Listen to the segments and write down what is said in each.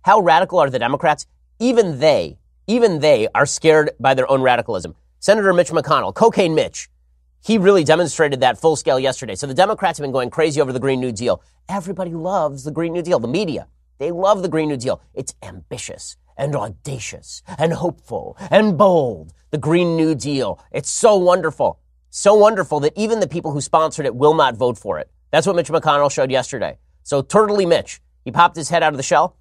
How radical are the Democrats? Even they are scared by their own radicalism. Senator Mitch McConnell, Cocaine Mitch, he really demonstrated that full scale yesterday. So the Democrats have been going crazy over the Green New Deal. Everybody loves the Green New Deal. The media, they love the Green New Deal. It's ambitious and audacious and hopeful and bold. The Green New Deal. It's so wonderful. So wonderful that even the people who sponsored it will not vote for it. That's what Mitch McConnell showed yesterday. So Turtley Mitch, he popped his head out of the shell,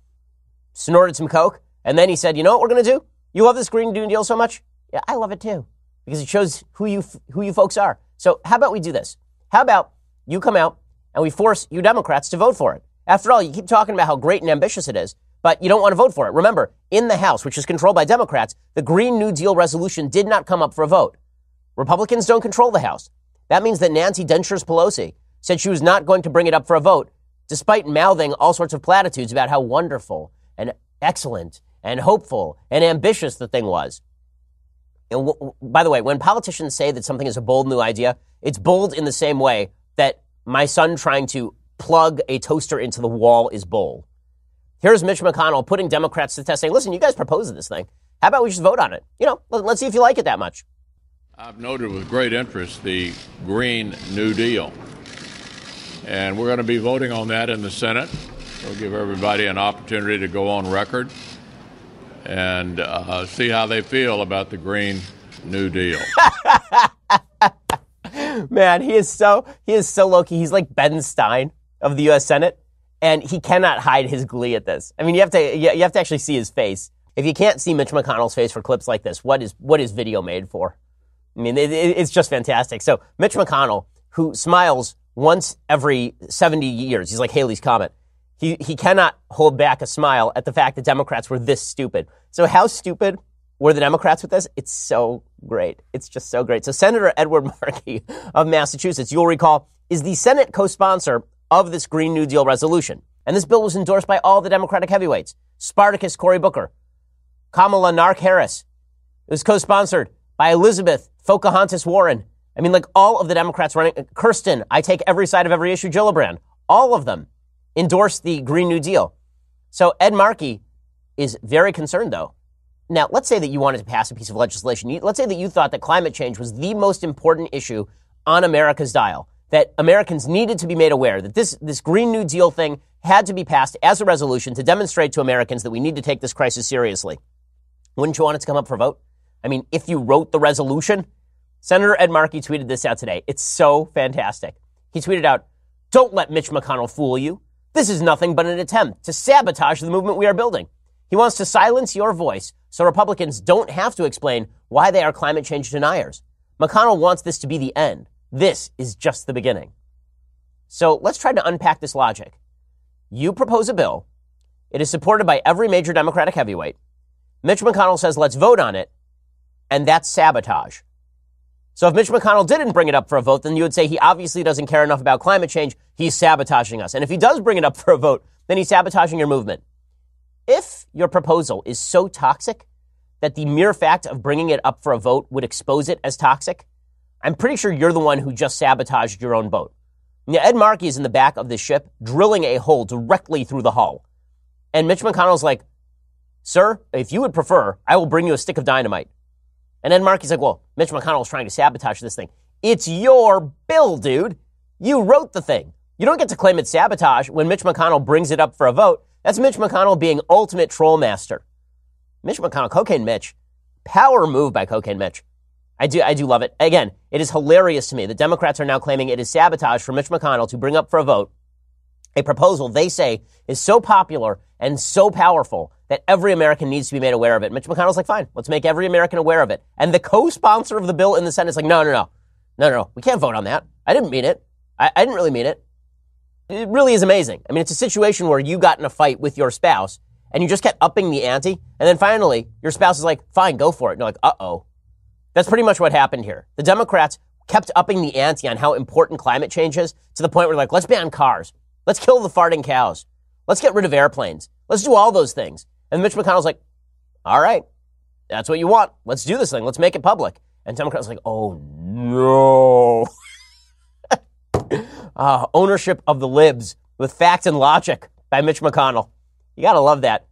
snorted some coke, and then he said, you know what we're going to do? You love this Green New Deal so much? Yeah, I love it too. Because it shows who you folks are. So how about we do this? How about you come out and we force you Democrats to vote for it? After all, you keep talking about how great and ambitious it is, but you don't want to vote for it. Remember, in the House, which is controlled by Democrats, the Green New Deal resolution did not come up for a vote. Republicans don't control the House. That means that Nancy Dentures Pelosi said she was not going to bring it up for a vote, despite mouthing all sorts of platitudes about how wonderful and excellent and hopeful and ambitious the thing was. And by the way, when politicians say that something is a bold new idea, it's bold in the same way that my son trying to plug a toaster into the wall is bold. Here's Mitch McConnell putting Democrats to the test saying, listen, you guys proposed this thing. How about we just vote on it? You know, let's see if you like it that much. I've noted with great interest the Green New Deal. And we're going to be voting on that in the Senate. We'll give everybody an opportunity to go on record and see how they feel about the Green New Deal. Man, he is so low-key. He's like Ben Stein of the U.S. Senate, and he cannot hide his glee at this. I mean, you have to actually see his face. If you can't see Mitch McConnell's face for clips like this, what is video made for? I mean, it's just fantastic. So Mitch McConnell, who smiles once every 70 years, he's like Halley's Comet. He cannot hold back a smile at the fact that Democrats were this stupid. So how stupid were the Democrats with this? It's so great. It's just so great. So Senator Edward Markey of Massachusetts, you'll recall, is the Senate co-sponsor of this Green New Deal resolution. And this bill was endorsed by all the Democratic heavyweights. Spartacus Cory Booker, Kamala Narc Harris. It was co-sponsored by Elizabeth Pocahontas Warren. I mean, like all of the Democrats running, Kirsten, I take every side of every issue, Gillibrand, all of them endorsed the Green New Deal. So Ed Markey is very concerned, though. Now, let's say that you wanted to pass a piece of legislation. Let's say that you thought that climate change was the most important issue on America's dial, that Americans needed to be made aware that this Green New Deal thing had to be passed as a resolution to demonstrate to Americans that we need to take this crisis seriously. Wouldn't you want it to come up for vote? I mean, if you wrote the resolution, Senator Ed Markey tweeted this out today. It's so fantastic. He tweeted out, "Don't let Mitch McConnell fool you. This is nothing but an attempt to sabotage the movement we are building. He wants to silence your voice so Republicans don't have to explain why they are climate change deniers. McConnell wants this to be the end. This is just the beginning." So let's try to unpack this logic. You propose a bill. It is supported by every major Democratic heavyweight. Mitch McConnell says, let's vote on it. And that's sabotage. So if Mitch McConnell didn't bring it up for a vote, then you would say he obviously doesn't care enough about climate change. He's sabotaging us. And if he does bring it up for a vote, then he's sabotaging your movement. If your proposal is so toxic that the mere fact of bringing it up for a vote would expose it as toxic, I'm pretty sure you're the one who just sabotaged your own vote. Now, Ed Markey is in the back of the ship drilling a hole directly through the hull. And Mitch McConnell's like, "Sir, if you would prefer, I will bring you a stick of dynamite." And Ed Markey's like, "Well, Mitch McConnell's trying to sabotage this thing." It's your bill, dude. You wrote the thing. You don't get to claim it's sabotage when Mitch McConnell brings it up for a vote. That's Mitch McConnell being ultimate troll master. Mitch McConnell, Cocaine Mitch. Power move by Cocaine Mitch. I do love it. Again, it is hilarious to me that Democrats are now claiming it is sabotage for Mitch McConnell to bring up for a vote a proposal they say is so popular and so powerful that every American needs to be made aware of it. Mitch McConnell's like, fine, let's make every American aware of it. And the co-sponsor of the bill in the Senate is like, no, we can't vote on that. I didn't mean it. I didn't really mean it. It really is amazing. I mean, it's a situation where you got in a fight with your spouse and you just kept upping the ante. And then finally, your spouse is like, fine, go for it. And you're like, uh-oh. That's pretty much what happened here. The Democrats kept upping the ante on how important climate change is to the point where like, let's ban cars. Let's kill the farting cows. Let's get rid of airplanes. Let's do all those things. And Mitch McConnell's like, all right, that's what you want. Let's do this thing. Let's make it public. And Democrats are like, oh, no. Ownership of the libs with fact and logic by Mitch McConnell. You got to love that.